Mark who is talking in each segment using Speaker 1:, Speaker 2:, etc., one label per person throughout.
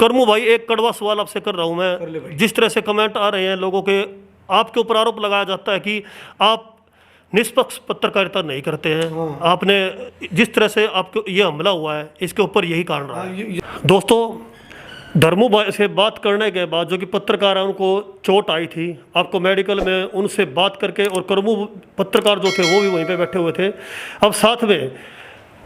Speaker 1: करमू भाई, एक कड़वा सवाल आपसे कर रहा हूं मैं। जिस तरह से कमेंट आ रहे हैं लोगों के, आपके ऊपर आरोप लगाया जाता है कि आप निष्पक्ष पत्रकारिता नहीं करते हैं। हाँ। आपने जिस तरह से आपको ये हमला हुआ है, इसके ऊपर यही कारण रहा है। दोस्तों, धर्मू भाई से बात करने के बाद जो कि पत्रकार है, उनको चोट आई थी, आपको मेडिकल में उनसे बात करके, और करमू पत्रकार जो थे वो भी वहीं पे बैठे हुए थे। अब साथ में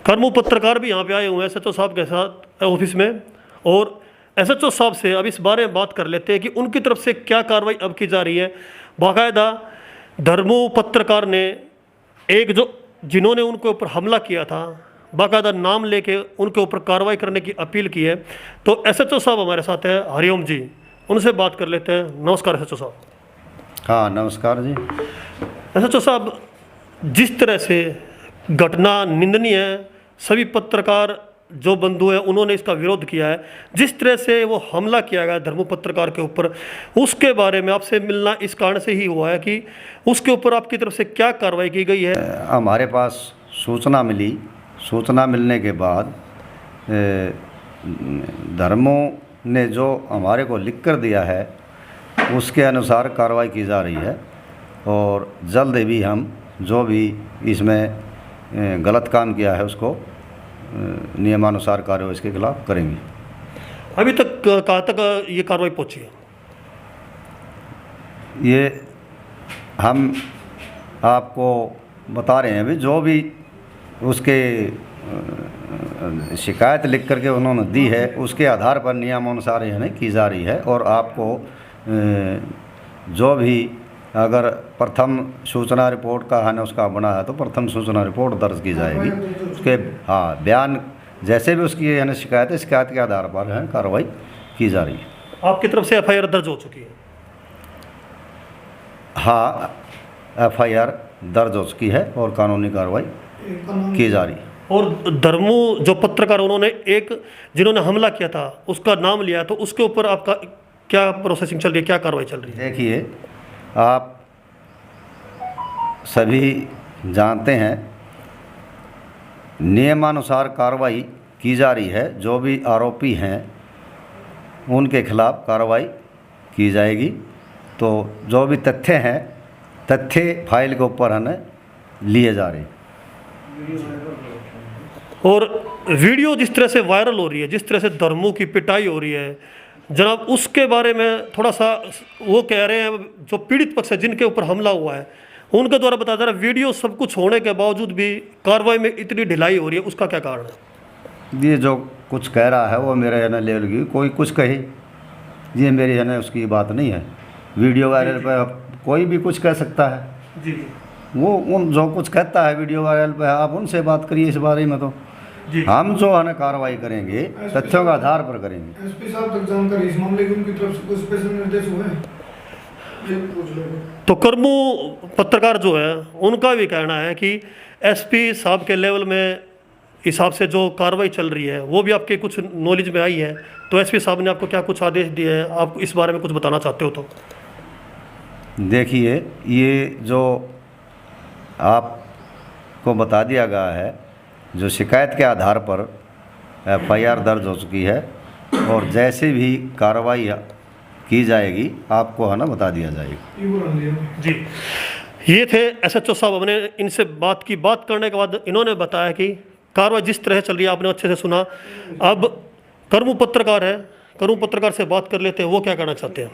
Speaker 1: करमू पत्रकार भी यहाँ पे आए हुए हैं SHO साहब के साथ ऑफिस में, और SHO साहब से अब इस बारे में बात कर लेते हैं कि उनकी तरफ से क्या कार्रवाई अब की जा रही है। बाकायदा धर्मू पत्रकार ने एक जो जिन्होंने उनके ऊपर हमला किया था, बाकायदा नाम लेके उनके ऊपर कार्रवाई करने की अपील की है। तो SHO साहब हमारे साथ है, हरिओम जी, उनसे बात कर लेते हैं। नमस्कार SHO साहब।
Speaker 2: हाँ नमस्कार जी।
Speaker 1: SHO साहब, जिस तरह से घटना निंदनीय है, सभी पत्रकार जो बंधु हैं उन्होंने इसका विरोध किया है। जिस तरह से वो हमला किया गया धर्मू पत्रकार के ऊपर, उसके बारे में आपसे मिलना इस कारण से ही हुआ है कि उसके ऊपर आपकी तरफ से क्या कार्रवाई की गई है?
Speaker 2: हमारे पास सूचना मिली, सूचना मिलने के बाद धर्मू ने जो हमारे को लिख कर दिया है उसके अनुसार कार्रवाई की जा रही है, और जल्द ही हम जो भी इसमें गलत काम किया है उसको नियमानुसार कार्रवाई इसके खिलाफ करेंगे।
Speaker 1: अभी तक कहाँ तक ये कार्रवाई पहुंची है?
Speaker 2: ये हम आपको बता रहे हैं अभी, जो भी उसके शिकायत लिख करके उन्होंने दी है उसके आधार पर नियमानुसार यानी की जा रही है। और आपको जो भी अगर प्रथम सूचना रिपोर्ट का है ना उसका बना है तो प्रथम सूचना रिपोर्ट दर्ज की जाएगी। उसके हाँ बयान जैसे भी उसकी है ना शिकायत है, शिकायत के आधार पर है कार्रवाई की जा रही है।
Speaker 1: आपकी तरफ से FIR दर्ज हो चुकी है?
Speaker 2: हाँ, FIR दर्ज हो चुकी है और कानूनी कार्रवाई की जा रही है।
Speaker 1: और धर्मू जो पत्रकार उन्होंने एक जिन्होंने हमला किया था उसका नाम लिया, तो उसके ऊपर आपका क्या प्रोसेसिंग चल रही है, क्या कार्रवाई चल रही है?
Speaker 2: देखिए, आप सभी जानते हैं नियमानुसार कार्रवाई की जा रही है। जो भी आरोपी हैं उनके खिलाफ कार्रवाई की जाएगी। तो जो भी तथ्य हैं, तथ्य फाइल के ऊपर हमें लिए जा रहे हैं।
Speaker 1: और वीडियो जिस तरह से वायरल हो रही है, जिस तरह से धर्मू की पिटाई हो रही है जनाब, उसके बारे में थोड़ा सा वो कह रहे हैं, जो पीड़ित पक्ष है जिनके ऊपर हमला हुआ है उनके द्वारा बताया जा रहा है वीडियो सब कुछ होने के बावजूद भी कार्रवाई में इतनी ढिलाई हो रही है, उसका क्या कारण है?
Speaker 2: ये जो कुछ कह रहा है वो मेरे है ना लेवल की, कोई कुछ कहे, ये मेरी है ना उसकी बात नहीं है। वीडियो वायरल पे कोई भी कुछ कह सकता है
Speaker 1: जी।
Speaker 2: वो उन जो कुछ कहता है वीडियो वायरल पे, आप उनसे बात करिए इस बारे में। तो हम जो है ना कार्रवाई करेंगे तथ्यों के आधार पर करेंगे।
Speaker 3: SP साहब तक जानकारी इस मामले की उनकी तरफ से कुछ स्पेशल निर्देश हुए हैं?
Speaker 1: तो करमू पत्रकार जो है उनका भी कहना है कि SP साहब के लेवल में हिसाब से जो कार्रवाई चल रही है वो भी आपके कुछ नॉलेज में आई है। तो SP साहब ने आपको क्या कुछ आदेश दिए हैं, आप इस बारे में कुछ बताना चाहते हो? तो
Speaker 2: देखिए, ये जो आपको बता दिया गया है, जो शिकायत के आधार पर FIR दर्ज हो चुकी है, और जैसे भी कार्रवाई की जाएगी आपको है ना बता दिया जाएगा।
Speaker 1: जी, ये थे SHO साहब। हमने इनसे बात करने के बाद इन्होंने बताया कि कार्रवाई जिस तरह चल रही है आपने अच्छे से सुना। अब करमू पत्रकार है, करमू पत्रकार से बात कर लेते हैं, वो क्या कहना चाहते हैं।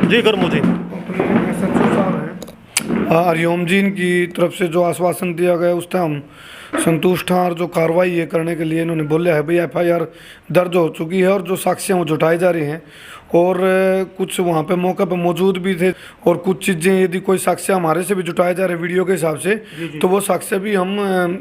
Speaker 1: जी करमू जी।
Speaker 3: SHO साहब हैं, हरिओम जी की तरफ से जो आश्वासन दिया गया उस टाइम संतुष्ट हैं, और जो कार्रवाई ये करने के लिए इन्होंने बोला है भाई FIR दर्ज हो चुकी है और जो साक्ष्य वो जुटाई जा रही हैं, और कुछ वहाँ पे मौके पे मौजूद भी थे, और कुछ चीज़ें यदि कोई साक्ष्य हमारे से भी जुटाए जा रहे वीडियो के हिसाब से तो वो साक्ष्य भी हम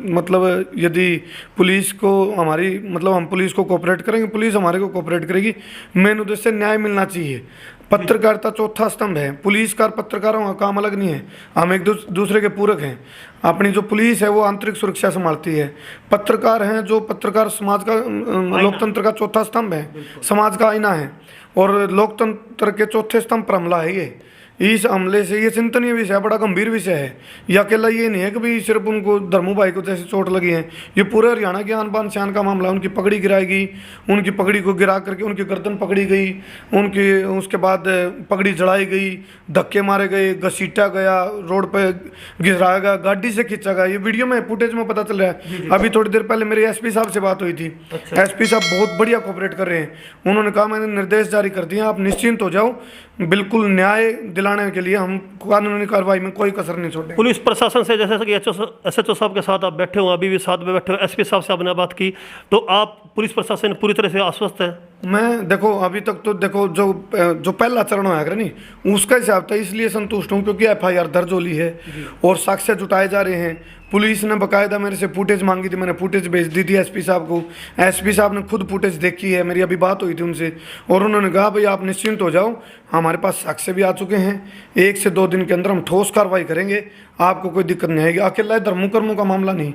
Speaker 3: मतलब यदि पुलिस को हमारी मतलब हम पुलिस को कोऑपरेट करेंगे, पुलिस हमारे को कोऑपरेट करेगी। मेन उद्देश्य न्याय मिलना चाहिए। पत्रकारिता चौथा स्तंभ है, पुलिस का पत्रकारों का काम अलग नहीं है, हम एक दूसरे के पूरक हैं। अपनी जो पुलिस है वो आंतरिक सुरक्षा संभालती है, पत्रकार हैं जो पत्रकार समाज का लोकतंत्र का चौथा स्तंभ है, समाज का आईना है, और लोकतंत्र के चौथे स्तंभ पर हमला है इस हमले से ये चिंतनीय विषय है, बड़ा गंभीर विषय है। ये अकेला ये नहीं है कि भाई सिर्फ उनको धर्मू भाई को जैसे चोट लगी है, ये पूरे हरियाणा के आन बान शान का मामला। उनकी पगड़ी गिराई गई, उनकी पगड़ी को गिरा करके उनकी गर्दन पकड़ी गई, उनकी उसके बाद पगड़ी जड़ाई गई, धक्के मारे गए, घसीटा गया, रोड पे गिराया गया, गाड़ी से खींचा गया। ये वीडियो में फुटेज में पता चल रहा है। अभी थोड़ी देर पहले मेरे एसपी साहब से बात हुई थी। एसपी साहब बहुत बढ़िया कोऑपरेट कर रहे हैं। उन्होंने कहा मैंने निर्देश जारी कर दिए, आप निश्चिंत हो जाओ, बिल्कुल न्याय दिलाने के लिए हम कानूनी कार्रवाई में कोई कसर नहीं छोड़ेंगे।
Speaker 1: पुलिस प्रशासन से जैसे कि एसएचओ साहब के साथ आप बैठे हो, अभी भी साथ में बैठे हो, एसपी साहब से आपने बात की, तो आप पुलिस प्रशासन पूरी तरह से आश्वस्त है?
Speaker 3: मैं देखो अभी तक तो देखो जो पहला चरण होगा नहीं उसका हिसाब था, इसलिए संतुष्ट हूँ क्योंकि एफआईआर दर्ज हो ली है और साक्ष्य जुटाए जा रहे हैं। पुलिस ने बकायदा मेरे से फुटेज मांगी थी, मैंने फुटेज भेज दी थी एसपी साहब को। एसपी साहब ने खुद फुटेज देखी है, मेरी अभी बात हुई थी उनसे और उन्होंने कहा भाई आप निश्चिंत हो जाओ, हमारे पास साक्ष्य भी आ चुके हैं, 1 से 2 दिन के अंदर हम ठोस कार्रवाई करेंगे, आपको कोई दिक्कत नहीं आएगी। अकेला धर्मू कर्मों का मामला नहीं,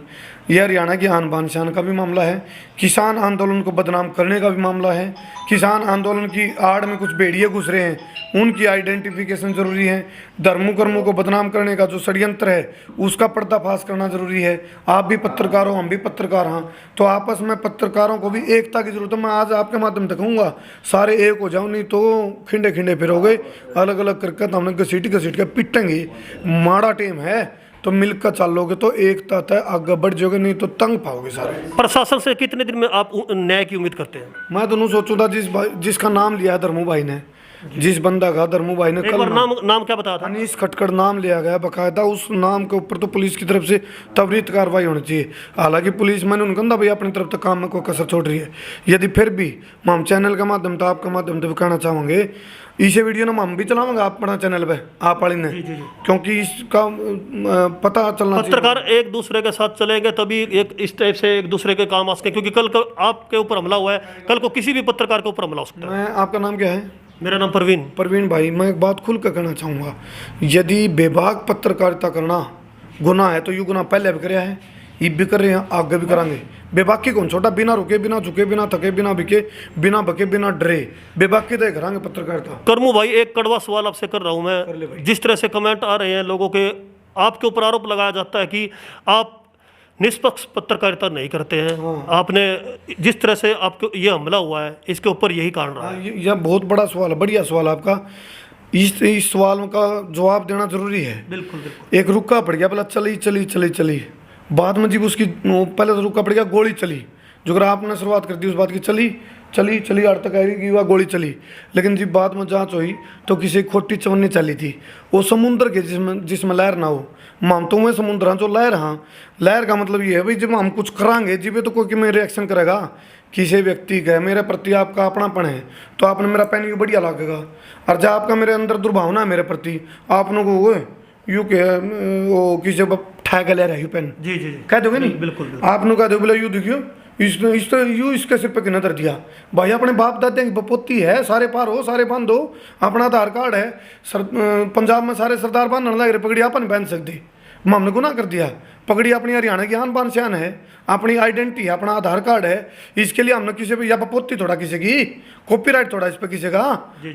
Speaker 3: यह हरियाणा की आन बान शान का भी मामला है, किसान आंदोलन को बदनाम करने का भी मामला है। किसान आंदोलन की आड़ में कुछ भेड़िए घुस रहे हैं, उनकी आइडेंटिफिकेशन जरूरी है। धर्मू कर्मों को बदनाम करने का जो षड्यंत्र है उसका पर्दाफाश करना जरूरी है। आप भी पत्रकार हो, हम भी पत्रकार हैं, तो आपस में पत्रकारों को भी एकता की जरूरत है। मैं आज आपके माध्यम से कहूँगा सारे एक हो जाओ, नहीं तो खिंडे खिंडे फिरोगे, अलग अलग करके तो हमने घसीट के पिटेंगे। माड़ा टेम है तो मिलकर चलोगे तो एकता तय आगे बढ़ जाओगे, नहीं तो तंग पाओगे सारे।
Speaker 1: प्रशासन से कितने दिन में आप न्याय की उम्मीद करते हैं?
Speaker 3: मैं दोनों सोचूंगा जिसका नाम लिया है धर्मू भाई ने, जिस बंदा का धर्मू भाई ने
Speaker 1: एक बार नाम क्या बताया था?
Speaker 3: अनीस खटकड़ नाम लिया गया बकायदा, उस नाम के ऊपर तो पुलिस की तरफ से त्वरित कार्रवाई होनी चाहिए। हालांकि पुलिस मैंने उनको कहा भाई अपनी तरफ तक काम में कोई कसर छोड़ रही है, यदि फिर भी हम चैनल के माध्यम से आपके माध्यम से भी कहना चाहेंगे, इसे वीडियो ना हम भी चलावांगे आप अपना चैनल पे आप वाली ने, क्योंकि इसका पता चलना
Speaker 1: पत्रकार एक दूसरे के साथ चलेंगे तभी एक इस टाइप से एक दूसरे के काम आ सके, क्योंकि कल को आपके ऊपर हमला हुआ है, कल को किसी भी पत्रकार के ऊपर हमला हो सकता है।
Speaker 3: आपका नाम क्या है?
Speaker 1: मेरा नाम परवीन
Speaker 3: भाई, मैं एक बात खुल कर कहना चाहूँगा, यदि बेबाक पत्रकारिता करना गुनाह है तो ये गुनाह पहले भी कराया है, ये भी कर रहे हैं, आगे भी करांगे। बेबाकी कौन छोटा, बिना रुके, बिना झुके, बिना थके, बिना बिके, बिना बके, बिना डरे, बेबाकी तो करांगे पत्रकारिता।
Speaker 1: कर्मू भाई, एक कड़वा सवाल आपसे कर रहा हूँ मैं, जिस तरह से कमेंट आ रहे हैं लोगों के, आपके ऊपर आरोप लगाया जाता है कि आप निष्पक्ष पत्रकारिता नहीं करते हैं। आपने जिस तरह से आपको ये हमला हुआ है इसके ऊपर यही कारण रहा है।
Speaker 3: यह बहुत बड़ा सवाल है, बढ़िया सवाल आपका। इस सवाल का जवाब देना जरूरी है।
Speaker 1: बिल्कुल।
Speaker 3: एक रुका पड़ गया, बोला चली, बाद में जब उसकी पहले तो रुका पड़ गया, गोली चली, जो अगर आपने शुरुआत कर दी उस बात की, चली आड़ तक आएगी वह गोली चली, लेकिन जब बाद में जांच हुई तो किसी खोटी चवन्नी चली थी, वो समुद्र के जिसमें लहर ना हो, मानता हूँ समुद्र जो लहर, हाँ लहर का मतलब ये है भाई जब हम कुछ करांगे जिबे तो कोई में रिएक्शन करेगा, किसी व्यक्ति का मेरे प्रति आपका अपनापन है तो आपने मेरा पेन भी बढ़िया लगेगा, और जब आपका मेरे अंदर दुर्भावना है मेरे प्रति, आपने को यू के वो किसी ठा ले रहा है पेन
Speaker 1: जी
Speaker 3: कह दोगे नहीं,
Speaker 1: बिल्कुल
Speaker 3: आपने कह दो बोला यू देखियो इसके सिर पे कितना दर दिया भाई, अपने बाप दादे की बपोती है, सारे पार हो, सारे बांध हो, अपना आधार कार्ड है, पंजाब में सारे सरदार बांधने लग रहे, पगड़ी अपन पहन सकते, हमने गुनाह कर दिया। पगड़ी अपनी हरियाणा की आन बान शान है, अपनी आइडेंटिटी है, अपना आधार कार्ड है, इसके लिए हमने किसी पे या बपोती थोड़ा किसी की कॉपीराइट थोड़ा इस पे किसी का,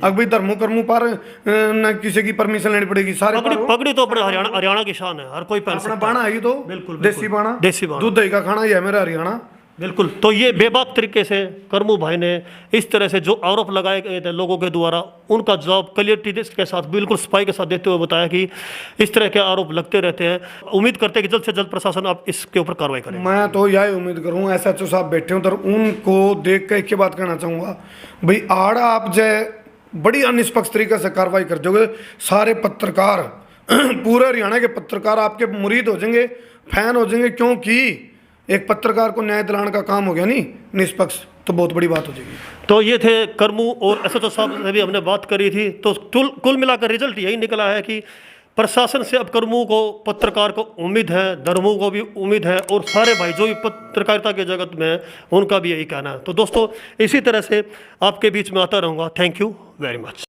Speaker 3: अब भाई धर्मू कर्मू पर न किसी की परमिशन लेनी पड़ेगी, सारे
Speaker 1: पगड़ी तो अपने हरियाणा की शान है, हर कोई पहन सकता है।
Speaker 3: बाणा है ये तो
Speaker 1: बिल्कुल
Speaker 3: देसी बाणा दूध दही का खाना ये है मेरा हरियाणा।
Speaker 1: बिल्कुल। तो ये बेबाक तरीके से कर्मू भाई ने इस तरह से जो आरोप लगाए गए थे लोगों के द्वारा, उनका जवाब क्लियरिटी के साथ, बिल्कुल सफाई के साथ देते हुए बताया कि इस तरह के आरोप लगते रहते हैं। उम्मीद करते हैं कि जल्द से जल्द प्रशासन आप इसके ऊपर कार्रवाई करें।
Speaker 3: मैं तो यही उम्मीद करूँ, एसएचओ साहब बैठे हूँ तो उनको देख कर एक ही बात कहना चाहूँगा, भाई आड़ आप जय बड़ी अनिष्पक्ष तरीके से कार्रवाई कर दोगे, सारे पत्रकार पूरे हरियाणा के पत्रकार आपके मुरीद हो जाएंगे, फैन हो जाएंगे, क्योंकि एक पत्रकार को न्याय दिलाने का काम हो गया नहीं निष्पक्ष, तो बहुत बड़ी बात हो जाएगी।
Speaker 1: तो ये थे कर्मू और एसएचओ साहब से भी हमने बात करी थी। तो कुल मिलाकर रिजल्ट यही निकला है कि प्रशासन से अब कर्मू को, पत्रकार को उम्मीद है, धर्मू को भी उम्मीद है, और सारे भाई जो भी पत्रकारिता के जगत में उनका भी यही कहना है। तो दोस्तों इसी तरह से आपके बीच में आता रहूँगा। Thank you very much.